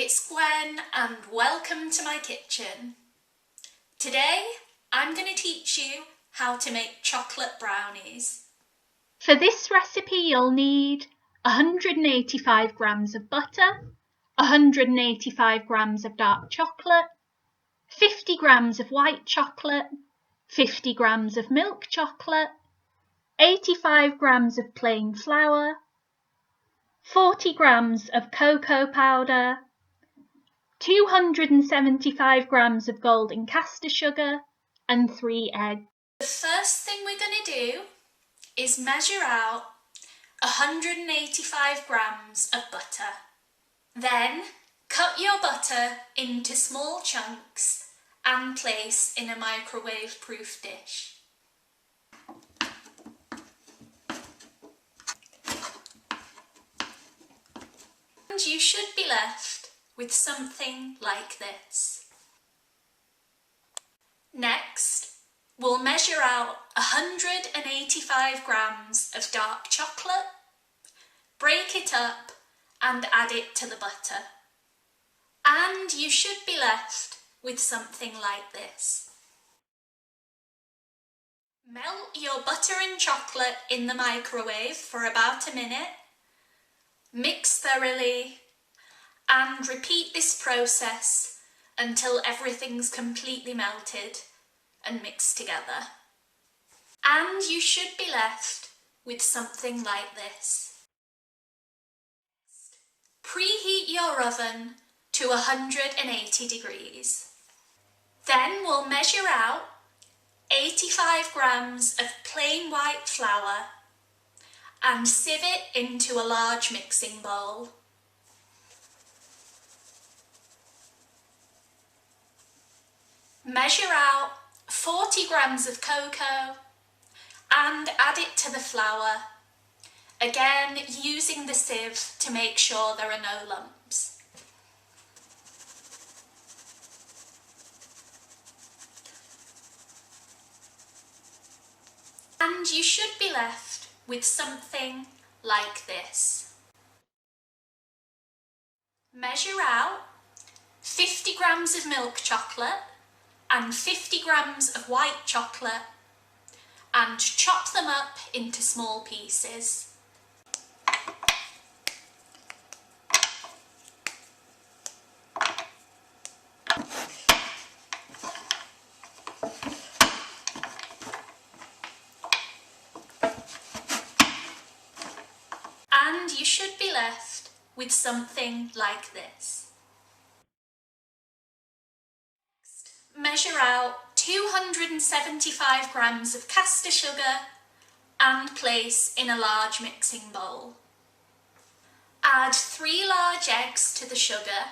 it's Gwen and welcome to my kitchen. Today I'm going to teach you how to make chocolate brownies. For this recipe you'll need 185 grams of butter, 185 grams of dark chocolate, 50 grams of white chocolate, 50 grams of milk chocolate, 85 grams of plain flour, 40 grams of cocoa powder, 275 grams of golden caster sugar, and 3 eggs. The first thing we're going to do is measure out 185 grams of butter. Then cut your butter into small chunks and place in a microwave-proof dish. And you should be left with something like this. Next, we'll measure out 185 grams of dark chocolate, break it up and add it to the butter. And you should be left with something like this. Melt your butter and chocolate in the microwave for about a minute. Mix thoroughly and repeat this process until everything's completely melted and mixed together. And you should be left with something like this. Preheat your oven to 180 degrees. Then we'll measure out 85 grams of plain white flour and sieve it into a large mixing bowl. Measure out 40 grams of cocoa and add it to the flour, again using the sieve to make sure there are no lumps. And you should be left with something like this. Measure out 50 grams of milk chocolate and 50 grams of white chocolate and chop them up into small pieces. And you should be left with something like this. Measure out 275 grams of caster sugar and place in a large mixing bowl. Add 3 large eggs to the sugar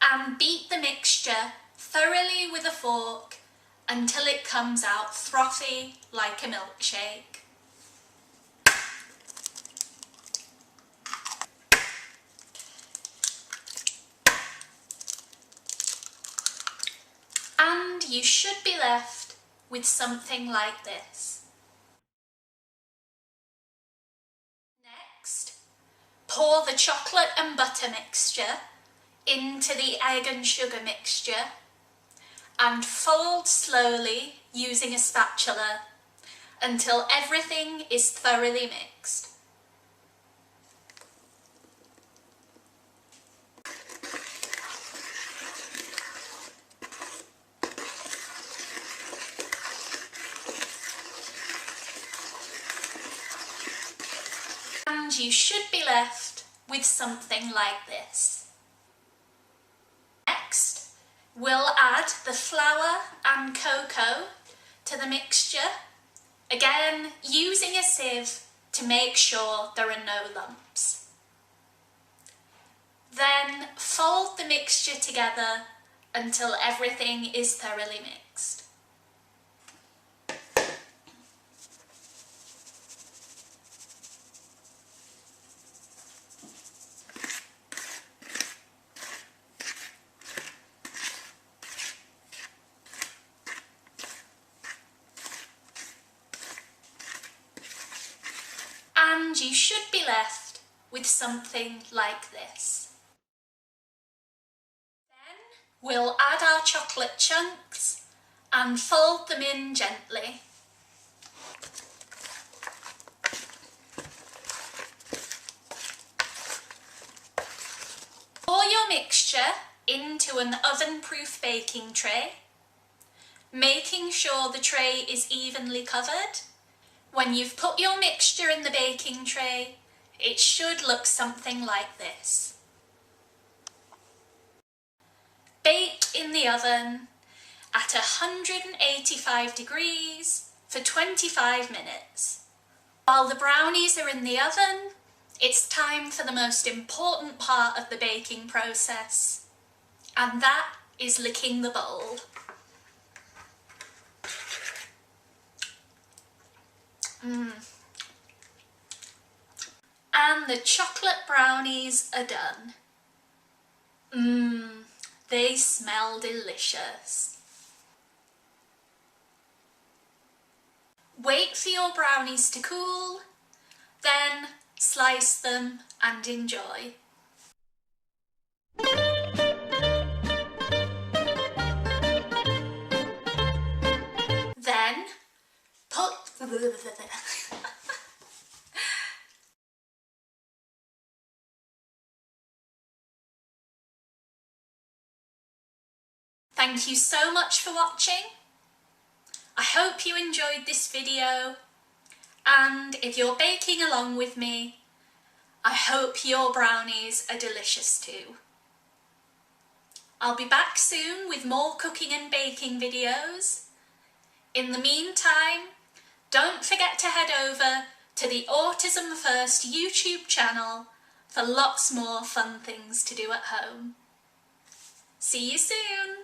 and beat the mixture thoroughly with a fork until it comes out frothy like a milkshake. And you should be left with something like this. Next, pour the chocolate and butter mixture into the egg and sugar mixture and fold slowly using a spatula until everything is thoroughly mixed. And you should be left with something like this. Next, we'll add the flour and cocoa to the mixture, again using a sieve to make sure there are no lumps. Then fold the mixture together until everything is thoroughly mixed. And you should be left with something like this. We'll add our chocolate chunks and fold them in gently. Pour your mixture into an oven-proof baking tray, making sure the tray is evenly covered. When you've put your mixture in the baking tray, it should look something like this. Bake in the oven at 185 degrees for 25 minutes. While the brownies are in the oven, it's time for the most important part of the baking process, and that is licking the bowl. And the chocolate brownies are done. They smell delicious. Wait for your brownies to cool, then slice them and enjoy. Then put Thank you so much for watching. I hope you enjoyed this video, and if you're baking along with me, I hope your brownies are delicious too. I'll be back soon with more cooking and baking videos. In the meantime, don't forget to head over to the Autism First YouTube channel for lots more fun things to do at home. See you soon!